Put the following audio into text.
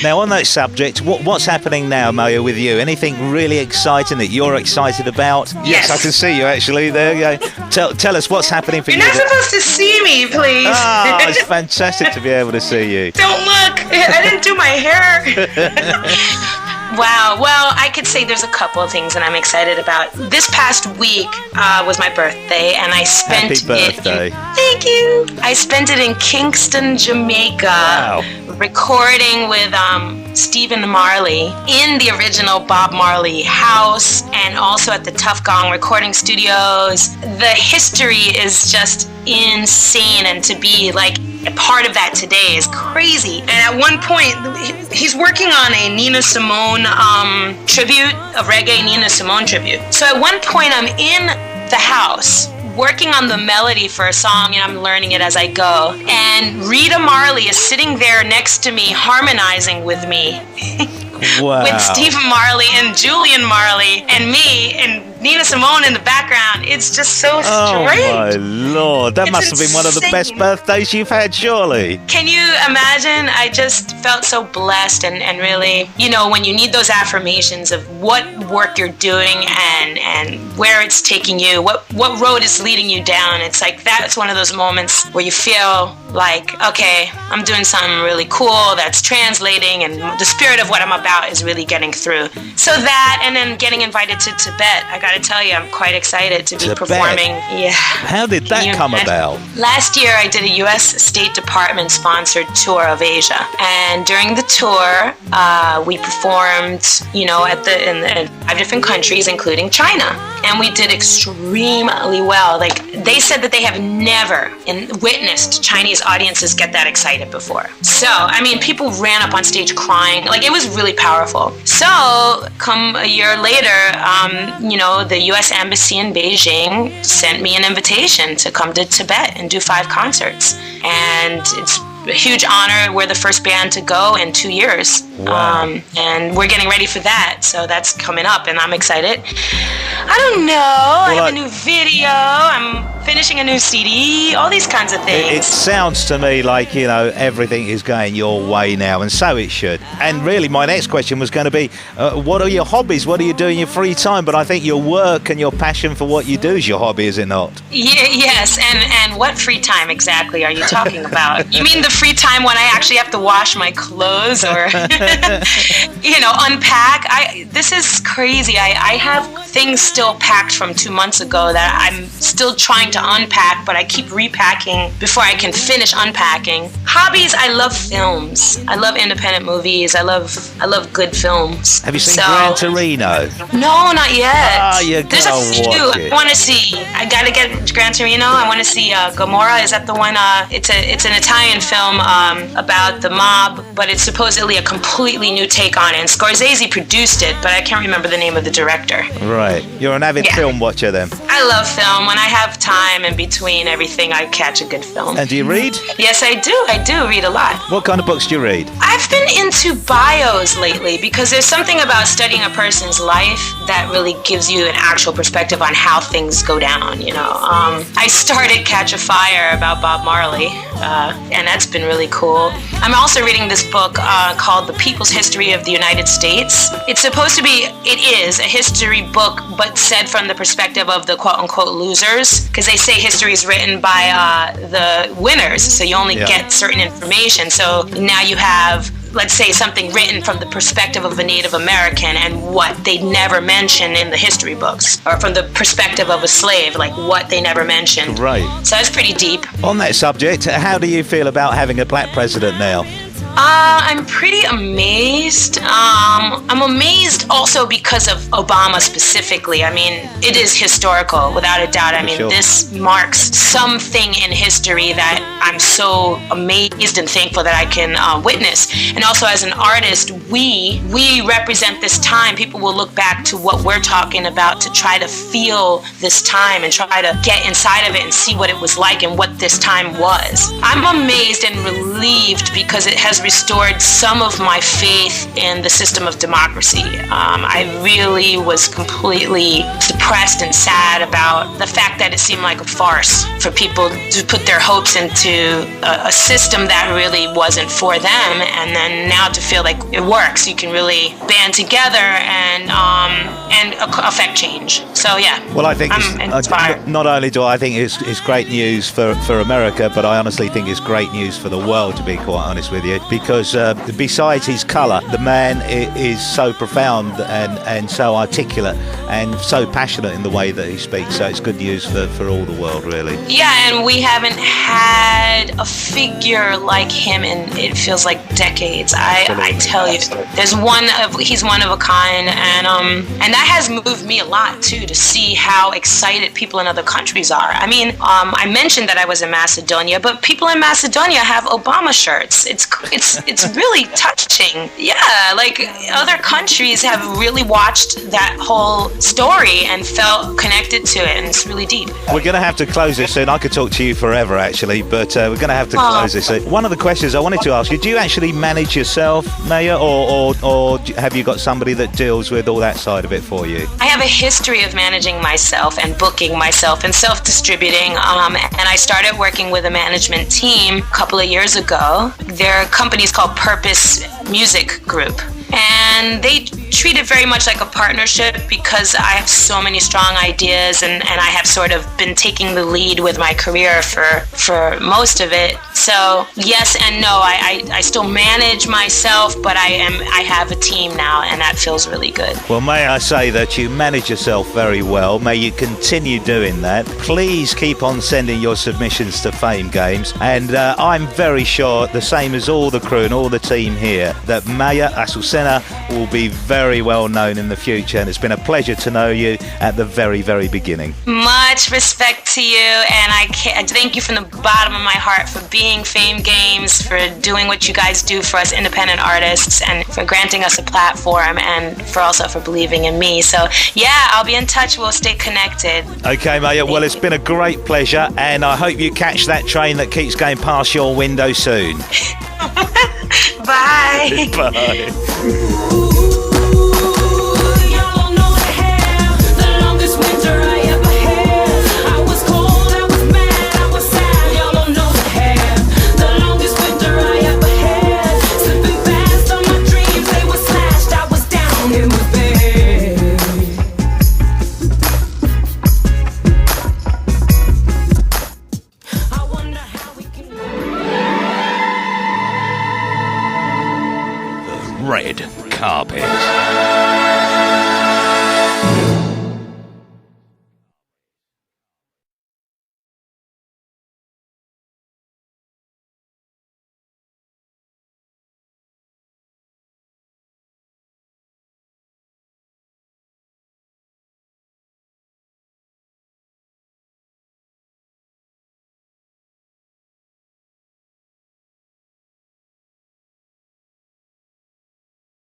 Now, on that subject, what's happening now, Maya, with you? Anything really exciting that you're excited about? Yes. I can see you actually. There you go. Tell us what's happening for you. You're not supposed to see me, please. Ah, it's fantastic to be able to see you. Don't look. I didn't do my hair. Wow. Well, I could say there's a couple of things that I'm excited about. This past week was my birthday, and I spent Happy birthday. Thank you. I spent it in Kingston, Jamaica. Wow. Recording with Stephen Marley in the original Bob Marley house, and also at the Tough Gong recording studios. The history is just insane, and to be like a part of that today is crazy. And at one point, he's working on a Nina Simone tribute, a reggae Nina Simone tribute. So at one point, I'm in the house working on the melody for a song, and I'm learning it as I go. And Rita Marley is sitting there next to me, harmonizing with me. Wow. With Stephen Marley and Julian Marley and me and Nina Simone in the background. It's just so strange. Oh my Lord, that must have been one of the best birthdays you've had, surely. Can you imagine? I just felt so blessed, and really, you know, when you need those affirmations of what work you're doing and where it's taking you, what road is leading you down, it's like that's one of those moments where you feel like, okay, I'm doing something really cool that's translating, and the spirit of what I'm about is really getting through. So that, and then getting invited to Tibet, I gotta tell you, I'm quite excited to be performing. Yeah. How did that come about? Last year, I did a U.S. State Department sponsored tour of Asia, and during the tour, we performed, you know, in 5 different countries, including China, and we did extremely well. Like, they said that they have never witnessed Chinese audiences get that excited before. So, I mean, people ran up on stage crying. Like, it was really powerful. So, come a year later, you know, the U.S. Embassy in Beijing sent me an invitation to come to Tibet and do 5 concerts. And it's a huge honor. We're the first band to go in 2 years. Wow. And we're getting ready for that. So that's coming up, and I'm excited. I don't know. I have a new video. I'm finishing a new CD. All these kinds of things. It sounds to me like, you know, everything is going your way now, and so it should. And really, my next question was going to be, what are your hobbies? What do you do in your free time? But I think your work and your passion for what you do is your hobby, is it not? Yes. And what free time exactly are you talking about? You mean the free time when I actually have to wash my clothes or, you know, unpack? This is crazy. I have things still packed from 2 months ago that I'm still trying to unpack, but I keep repacking before I can finish unpacking. Hobbies, I love films. I love independent movies. I love good films. Have you seen Gran Torino? No, not yet. There's a few I want to see. I gotta get Gran Torino. I want to see Gomorrah. Is that the one? It's an Italian film about the mob, but it's supposedly a completely new take on it. And Scorsese produced it, but I can't remember the name of the director. Right. You're an avid film watcher then? I love film. When I have time in between everything, I catch a good film. And do you read? Yes, I do. I do read a lot. What kind of books do you read? I've been into bios lately because there's something about studying a person's life that really gives you an actual perspective on how things go down, you know. I started Catch a Fire about Bob Marley, and that's been really cool. I'm also reading this book called The People's History of the United States. It's supposed to be, it is a history book, but said from the perspective of the quote-unquote losers, because they say history is written by the winners, so you only get certain information. So now you have, let's say, something written from the perspective of a Native American and what they never mention in the history books, or from the perspective of a slave, like what they never mentioned. Right. So it's pretty deep. On that subject, how do you feel about having a black president now? I'm pretty amazed. I'm amazed also because of Obama specifically. I mean, it is historical, without a doubt. I mean, this marks something in history that I'm so amazed and thankful that I can witness. And also as an artist, we represent this time. People will look back to what we're talking about to try to feel this time and try to get inside of it and see what it was like and what this time was. I'm amazed and relieved because it has has restored some of my faith in the system of democracy. I really was completely depressed and sad about the fact that it seemed like a farce for people to put their hopes into a system that really wasn't for them, and then now to feel like it works. You can really band together and affect change. So yeah. Well, I think I'm inspired. not only do I think it's great news for America, but I honestly think it's great news for the world, to be quite honest with you, because besides his colour, the man is so profound and so articulate and so passionate in the way that he speaks. So it's good news for all the world, really. Yeah, and we haven't had a figure like him in, it feels like, decades. I tell you, he's one of a kind, and that has moved me a lot too, to see how excited people in other countries are. I mean, I mentioned that I was in Macedonia, but people in Macedonia have Obama shirts. It's really touching. Yeah, like other countries have really watched that whole story and felt connected to it, and it's really deep. We're going to have to close it soon. I could talk to you forever, actually, but we're going to have to close this. One of the questions I wanted to ask you, do you actually manage yourself, Maya, or have you got somebody that deals with all that side of it for you? I have a history of managing myself and booking myself and self-distributing, and I started working with a management team a couple of years ago. Their company is called Purpose Music Group, and they treat it very much like a partnership because I have so many strong ideas, and I have sort of been taking the lead with my career for most of it. So yes and no, I still manage myself, but I have a team now, and that feels really good. Well, may I say that you manage yourself very well. May you continue doing that. Please keep on sending your submissions to Fame Games, and I'm very sure, the same as all the crew and all the team here, that Maya Azucena will be very well known in the future, and it's been a pleasure to know you at the very, very beginning. Much respect to you, and I thank you from the bottom of my heart for being Fame Games, for doing what you guys do for us independent artists, and for granting us a platform, and for believing in me. So yeah, I'll be in touch. We'll stay connected. Okay, Maya. Well, it's been a great pleasure, and I hope you catch that train that keeps going past your window soon. Bye. Bye. Red carpet.